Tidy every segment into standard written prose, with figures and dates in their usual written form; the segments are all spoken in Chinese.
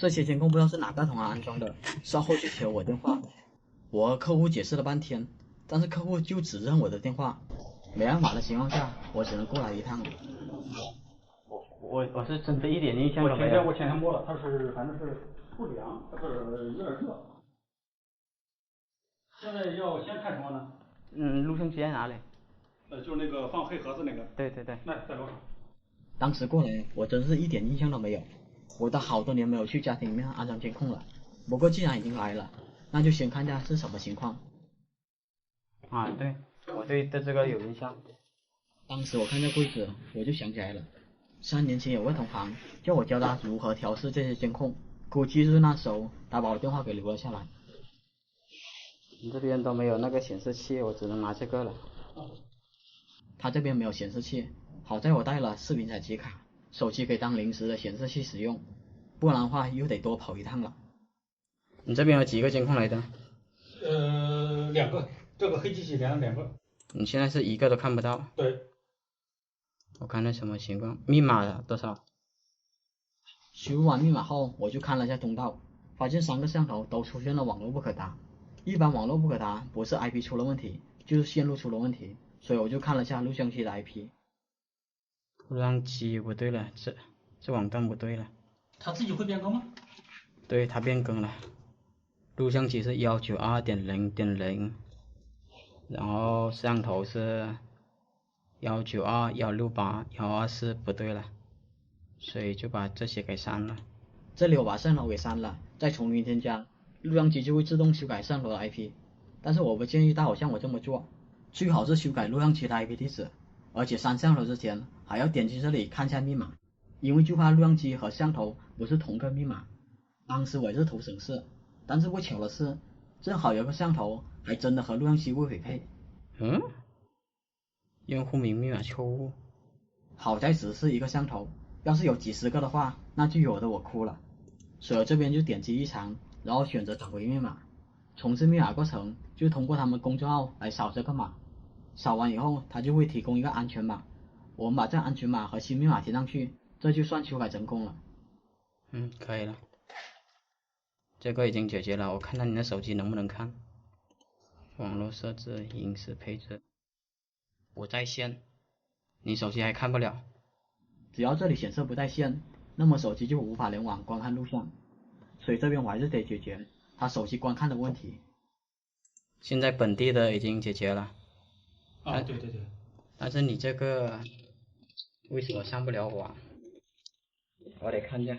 这些监控不知道是哪个同行安装的，稍后就接我电话，我和客户解释了半天，但是客户就只认我的电话，没办法的情况下，我只能过来一趟。我是真的一点印象都没有。我前天摸了，它是反正是不凉，它是有点热。现在要先看什么呢？录像机在哪里？就是那个放黑盒子那个。对对对。那在楼上。当时过来，我真是一点印象都没有。我都好多年没有去家庭里面安装监控了。不过既然已经来了，那就先看下是什么情况。啊，对，我对这个有印象。当时我看见柜子，我就想起来了。3年前有个同行叫我教他如何调试这些监控，估计就是那时候他把我电话给留了下来。你这边都没有那个显示器，我只能拿这个了。他这边没有显示器，好在我带了视频采集卡，手机可以当临时的显示器使用，不然的话又得多跑一趟了。你这边有几个监控来的？2个，这个黑机器连了2个。你现在是一个都看不到？对。我看那什么情况，密码的多少？输入完密码后，我就看了一下通道，发现3个摄像头都出现了网络不可达。一般网络不可达不是 IP 出了问题，就是线路出了问题，所以我就看了一下录像机的 IP。录像机不对了，这网段不对了。它自己会变更吗？对，它变更了。录像机是 192.0.0， 然后摄像头是192、168、124，不对了，所以就把这些给删了。这里我把摄像头给删了，再重新添加，录像机就会自动修改摄像头的 IP。但是我不建议大伙像我这么做，最好是修改录像机的 IP 地址，而且删摄像头之前还要点击这里看下密码，因为就怕录像机和摄像头不是同个密码。当时我也是图省事，但是不巧的是，正好有个摄像头还真的和录像机不匹配。用户名密码错误。好在只是一个摄像头，要是有几10个的话，那就有的我哭了。所以我这边就点击异常，然后选择找回密码。重置密码过程就通过他们公众号来扫这个码，扫完以后他就会提供一个安全码，我们把这安全码和新密码填上去，这就算修改成功了。可以了。这个已经解决了，我看看你的手机能不能看。网络设置、隐私配置不在线，你手机还看不了。只要这里显示不在线，那么手机就无法联网观看录像，所以这边我还是得解决他手机观看的问题。现在本地的已经解决了。啊，对对对。但是你这个为什么上不了网？我得看一下。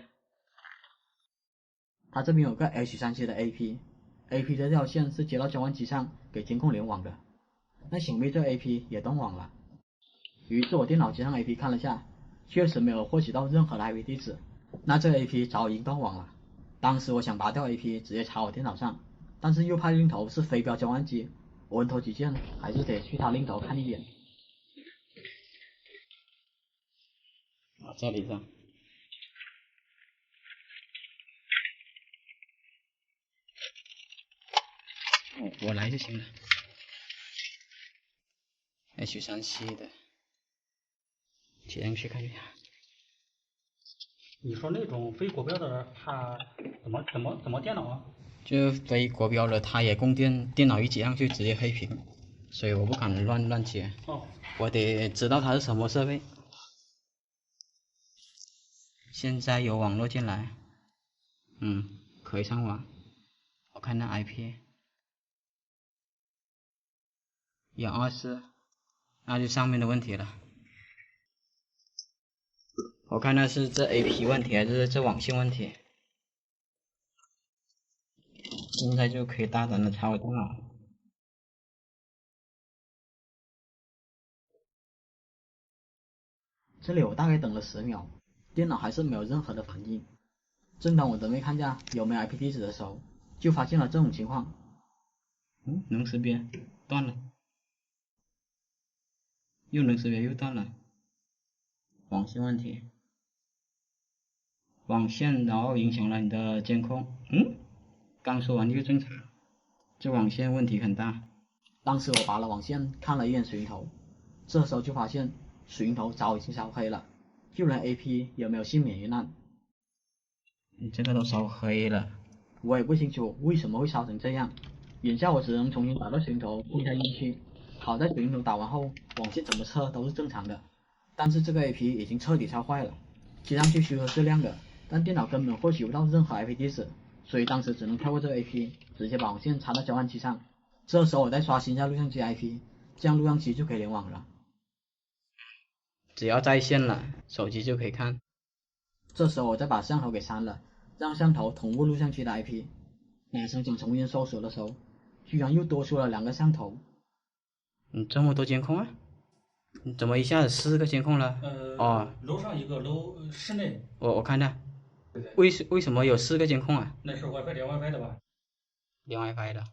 它这边有个 H37的 AP 这条线是接到交换机上给监控联网的，那想必这 AP 也断网了。于是我电脑接上 AP 看了下，确实没有获取到任何的 IP 地址，那这 AP 早已经断网了。当时我想拔掉 AP 直接插我电脑上，但是右派另头是飞镖交换机，我稳头起见还是得去它另头看一眼。这里上。我来就行了。H37的，贴上去看一下。你说那种非国标的，它怎么电脑啊？就非国标的，它也供电，电脑一接上去直接黑屏，所以我不敢乱接。我得知道它是什么设备。现在有网络进来，可以上网。我看那 IP。124，那就上面的问题了。我看那是这 AP 问题还是这网线问题。现在就可以大胆的插我电脑。这里我大概等了10秒，电脑还是没有任何的反应。正当我准备看下有没有 IP 地址的时候，就发现了这种情况。能识别，断了。又能识别又断了。网线问题。网线然后影响了你的监控。刚说完就正常，这网线问题很大。当时我拔了网线，看了一眼水银头，这时候就发现水银头早已经烧黑了，就连 AP 也没有幸免于难。你这个都烧黑了。我也不清楚为什么会烧成这样，眼下我只能重新打到水龙头碰一下运气。好在水龙头打完后，网线怎么测都是正常的，但是这个 AP 已经彻底烧坏了，接上去许可是亮的，但电脑根本获取不到任何 IP 地址，所以当时只能跳过这个 AP，直接把网线插到交换机上。这时候我再刷新一下录像机 IP， 这样录像机就可以联网了。只要在线了，手机就可以看。这时候我再把摄像头给删了，让摄像头同步录像机的 IP。马上想重新搜索的时候，居然又多出了2个摄像头。这么多监控啊？你怎么一下子4个监控了？楼上一个，室内。我看看，为什么有4个监控啊？那是 WiFi 连 WiFi 的吧？连 WiFi 的。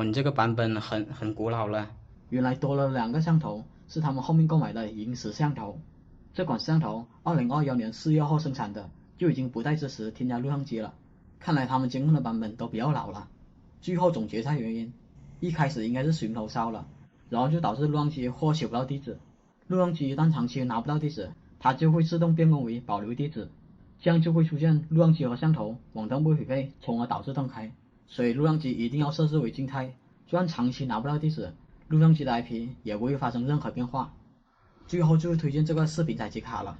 你这个版本很古老了。原来多了2个摄像头，是他们后面购买的萤石摄像头。这款摄像头2021年4月后生产的，就已经不再支持添加录像机了。看来他们监控的版本都比较老了。最后总结下原因，一开始应该是水龙头烧了，然后就导致录像机获取不到地址。录像机一旦长期拿不到地址，它就会自动变更为保留地址，这样就会出现录像机和摄像头网登不匹配，从而导致断开。所以录像机一定要设置为静态，就算长期拿不到地址，录像机的 IP 也不会发生任何变化。最后就是推荐这个视频采集卡了，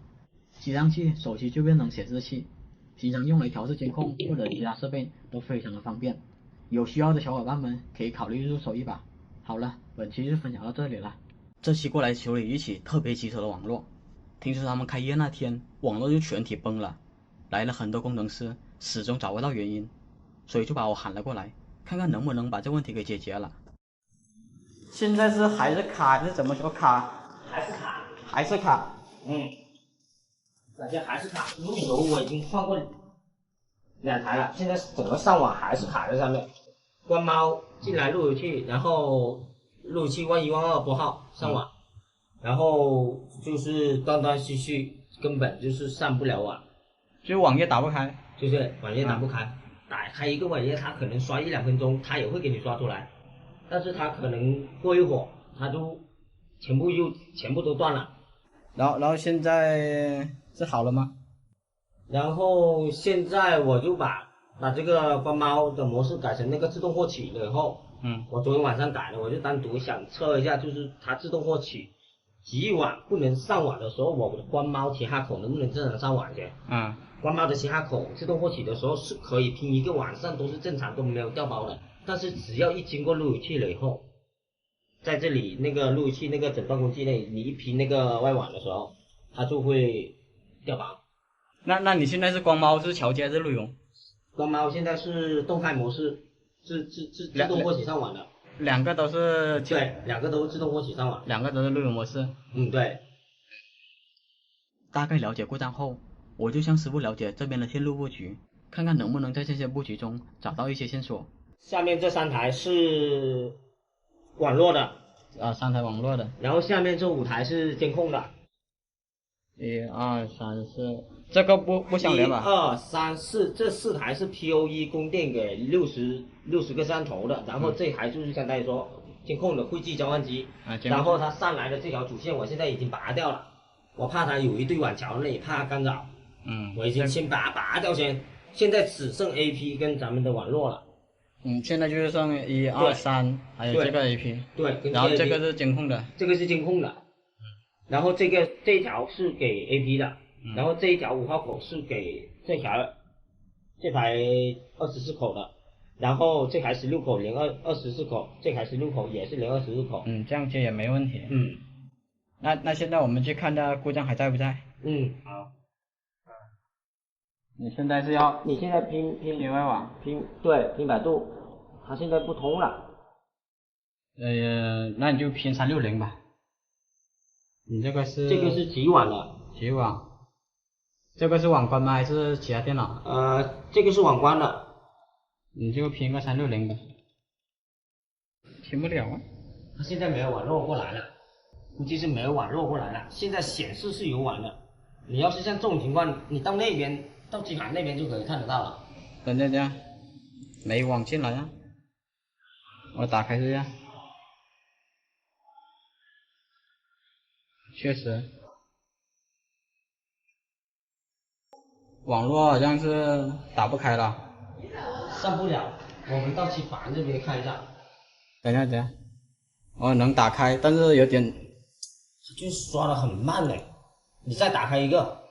接上去手机就变成显示器，平常用来调试监控或者其他设备都非常的方便。有需要的小伙伴们可以考虑入手一把。好了，本期就分享到这里了。这期过来处理一起特别棘手的网络，听说他们开业那天网络就全体崩了，来了很多工程师，始终找不到原因，所以就把我喊了过来，看看能不能把这问题给解决了。现在是还是卡还是怎么说卡？还是卡，还是卡。感觉还是卡。录头我已经换过2台了，现在整个上网还是卡在上面。关猫进来路由器，然后路由器112拨号上网，然后就是断断续续，根本就是上不了网，就是网页打不开。就是网页打不开。打开一个网页，它可能刷1-2分钟，它也会给你刷出来，但是它可能过一会儿，它就全部都断了。然后现在是好了吗？然后现在我就把这个关猫的模式改成那个自动获取了以后，我昨天晚上改了，我就单独想测一下，就是它自动获取极晚不能上网的时候，我的关猫其他口能不能正常上网去？关猫的其他口自动获取的时候是可以拼一个晚上都是正常，都没有掉包的，但是只要一经过路由器了以后，在这里那个路由器那个诊断工具内，你一拼那个外网的时候，它就会掉包。那你现在是光猫是桥接还是路由？光猫现在是动态模式，自动获取上网的。2个都是？对，2个都是自动获取上网。2个都是路由模式。对。大概了解故障后，我就向师傅了解这边的线路布局，看看能不能在这些布局中找到一些线索。下面这3台是网络的。3台网络的。然后下面这5台是监控的。1、2、3、4，这个不相连吧？1、2、3、4，这4台是 PoE 供电给60个摄像头的，然后这台就是相当于说监控的汇集交换机。然后它上来的这条主线我现在已经拔掉了，我怕它有一堆网桥那里怕干扰。我已经先拔掉先，现在只剩 AP 跟咱们的网络了。现在就是剩1、2、3，还有这个 AP。对。然后这个是监控的。这个是监控的。然后这一条是给 AP 的，然后这一条5号口是给这台24口的，然后这台16口连24口，这台16口也是连24口。这样接也没问题。那现在我们去看它故障还在不在？好。你现在拼外网？拼百度，它现在不通了。那你就拼360吧。你这个是？这个是极网的。极网。这个是网关吗？还是其他电脑？这个是网关的。你就拼个360吧。拼不了啊。它现在没有网络过来了，估计是没有网络过来了。现在显示是有网的，你要是像这种情况，你到那边，到机房那边就可以看得到了。等等，没网进来啊。我打开这样。确实，网络好像是打不开了。上不了，我们到机房这边看一下。等一下，等一下。哦，能打开，但是有点，就刷的很慢嘞。你再打开一个。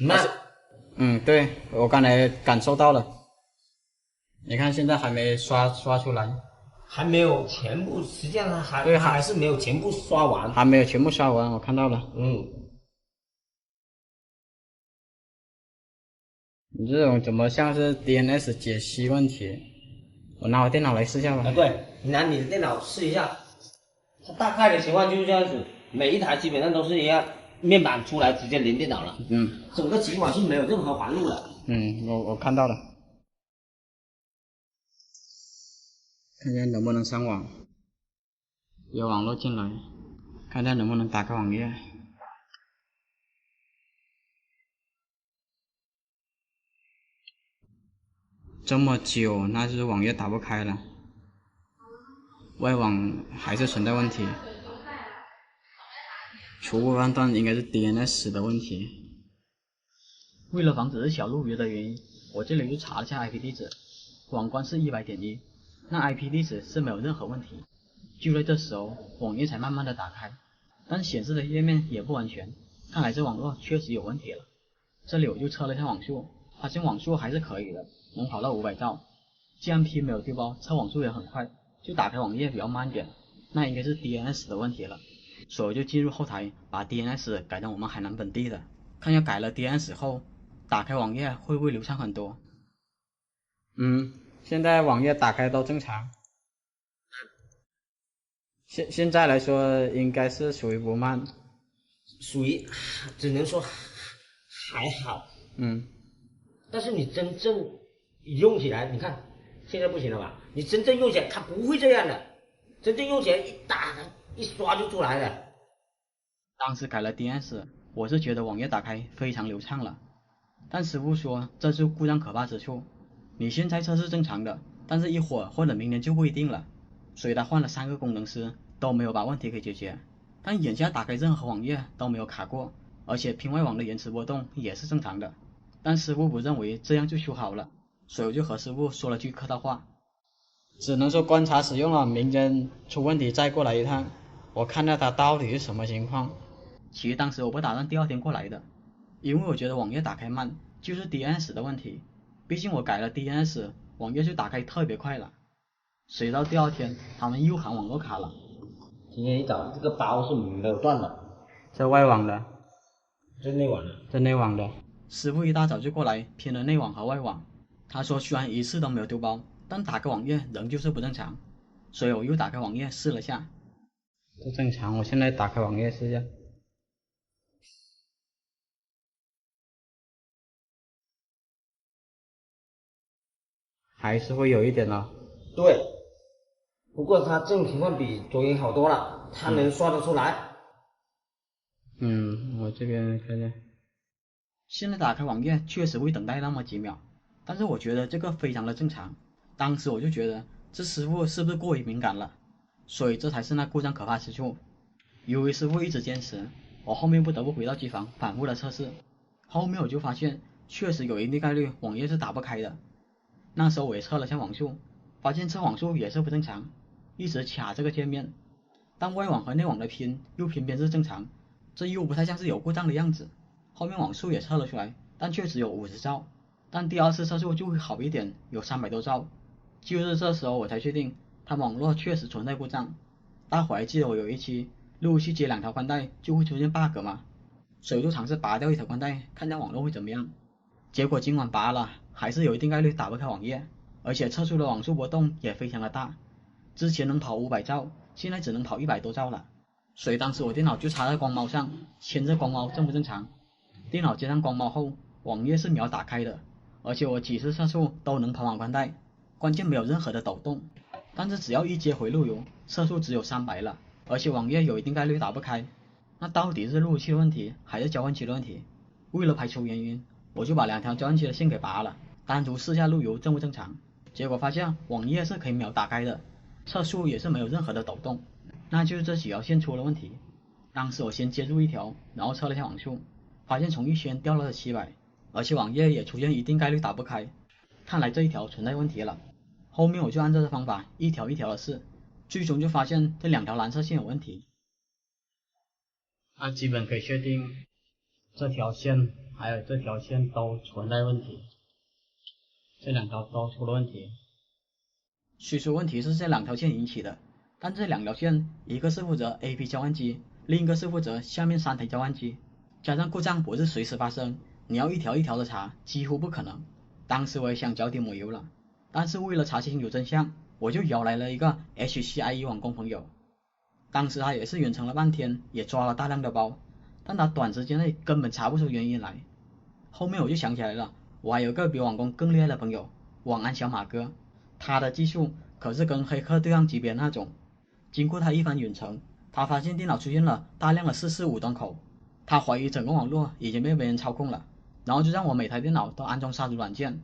慢。对，我刚才感受到了。你看现在还没刷出来。还没有全部，实际上它还是没有全部刷完。还没有全部刷完，我看到了。你这种怎么像是 DNS 解析问题？我拿我电脑来试一下吧。对，你拿你的电脑试一下。它大概的情况就是这样子，每一台基本上都是一样，面板出来直接连电脑了。整个起码是没有任何环路的。我看到了。看看能不能上网，有网络进来，看看能不能打开网页。这么久，那就是网页打不开了，外网还是存在问题。初步判断应该是 DNS 的问题。为了防止小路由的原因，我这里就查了下 IP 地址，网关是100.1，那 IP 地址是没有任何问题。就在这时候，网页才慢慢的打开，但显示的页面也不完全，看来这网络确实有问题了。这里我就测了一下网速，发现网速还是可以的，能跑到500兆。GMP 没有丢包，测网速也很快，就打开网页比较慢点，那应该是 DNS 的问题了。所以我就进入后台，把 DNS 改成我们海南本地的，看要改了 DNS 后，打开网页会不会流畅很多。现在网页打开都正常。现在来说应该是属于不慢，属于只能说还好。但是你真正用起来，你看现在不行了吧？你真正用起来它不会这样的，真正用起来一打开一刷就出来了。当时改了 DNS， 我是觉得网页打开非常流畅了，但师傅说这是故障可怕之处，你现在测试正常的，但是一会儿或者明年就不一定了。所以他换了3个工程师都没有把问题给解决，但眼下打开任何网页都没有卡过，而且拼外网的延迟波动也是正常的。但师傅不认为这样就修好了，所以我就和师傅说了句客套话，只能说观察使用了，明天出问题再过来一趟，我看到它到底是什么情况。其实当时我不打算第2天过来的，因为我觉得网页打开慢就是 DNS 的问题，毕竟我改了 DNS， 网页就打开特别快了。谁知道第2天他们又喊网络卡了。今天一早这个包是没有断的，这外网的，这内网的，这内网的。师傅一大早就过来拼了内网和外网，他说虽然一次都没有丢包，但打开网页仍旧是不正常，所以我又打开网页试了下，不正常。我现在打开网页试一下，还是会有一点了。对，不过它这种情况比昨天好多了，它能刷得出来。我这边看见，现在打开网页确实会等待那么几秒，但是我觉得这个非常的正常。当时我就觉得这师傅是不是过于敏感了，所以这才是那故障可怕之处。由于师傅一直坚持，我后面不得不回到机房反复的测试，后面我就发现确实有一定概率网页是打不开的。那时候我也测了下网速，发现测网速也是不正常，一直卡这个界面，但外网和内网的拼又偏偏是正常，这又不太像是有故障的样子。后面网速也测了出来，但确实有50兆，但第2次测速就会好一点，有300多兆。就是这时候我才确定它网络确实存在故障。大伙还记得我有一期路由器接2条宽带就会出现 bug 吗？所以就尝试拔掉1条宽带，看下网络会怎么样。结果今晚拔了，还是有一定概率打不开网页，而且测出的网速波动也非常的大，之前能跑500兆，现在只能跑100多兆了。所以当时我电脑就插在光猫上，牵着光猫正不正常？电脑接上光猫后，网页是秒打开的，而且我几次测速都能跑满宽带，关键没有任何的抖动。但是只要一接回路由，测速只有300了，而且网页有一定概率打不开。那到底是路由器的问题，还是交换器的问题？为了排除原因，我就把2条交换器的线给拔了，单独试下路由正不正常。结果发现网页是可以秒打开的，测速也是没有任何的抖动，那就是这几条线出了问题。当时我先接入一条，然后测了一下网速，发现从1000掉落了700，而且网页也出现一定概率打不开，看来这一条存在问题了。后面我就按照这方法一条一条的试，最终就发现这2条蓝色线有问题。基本可以确定这条线还有这条线都存在问题，这2条都出了问题。虽说问题是这2条线引起的，但这2条线一个是负责 AP 交换机，另一个是负责下面3台交换机，加上故障不是随时发生，你要一条一条的查几乎不可能。当时我也想脚底抹油了，但是为了查清楚真相，我就摇来了一个 HCIE 网工朋友。当时他也是远程了半天，也抓了大量的包，但他短时间内根本查不出原因来。后面我就想起来了，我还有个比网工更厉害的朋友，网安小马哥，他的技术可是跟黑客对抗级别那种。经过他一番远程，他发现电脑出现了大量的445端口，他怀疑整个网络已经被别人操控了，然后就让我每台电脑都安装杀毒软件。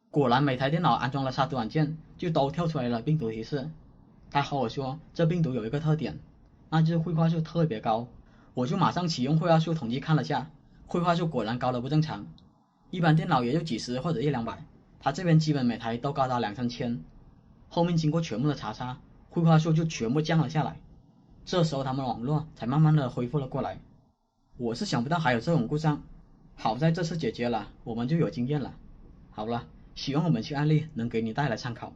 果然每台电脑安装了杀毒软件，就都跳出来了病毒提示。他和我说这病毒有一个特点，那就是绘画数特别高，我就马上启用绘画数统计看了下，绘画数果然高的不正常，一般电脑也就几十或者100-200，他这边基本每台都高达2-3千。后面经过全部的查杀，绘画数就全部降了下来，这时候他们网络才慢慢的恢复了过来。我是想不到还有这种故障，好在这次解决了，我们就有经验了。好了，希望我们去案例能给你带来参考。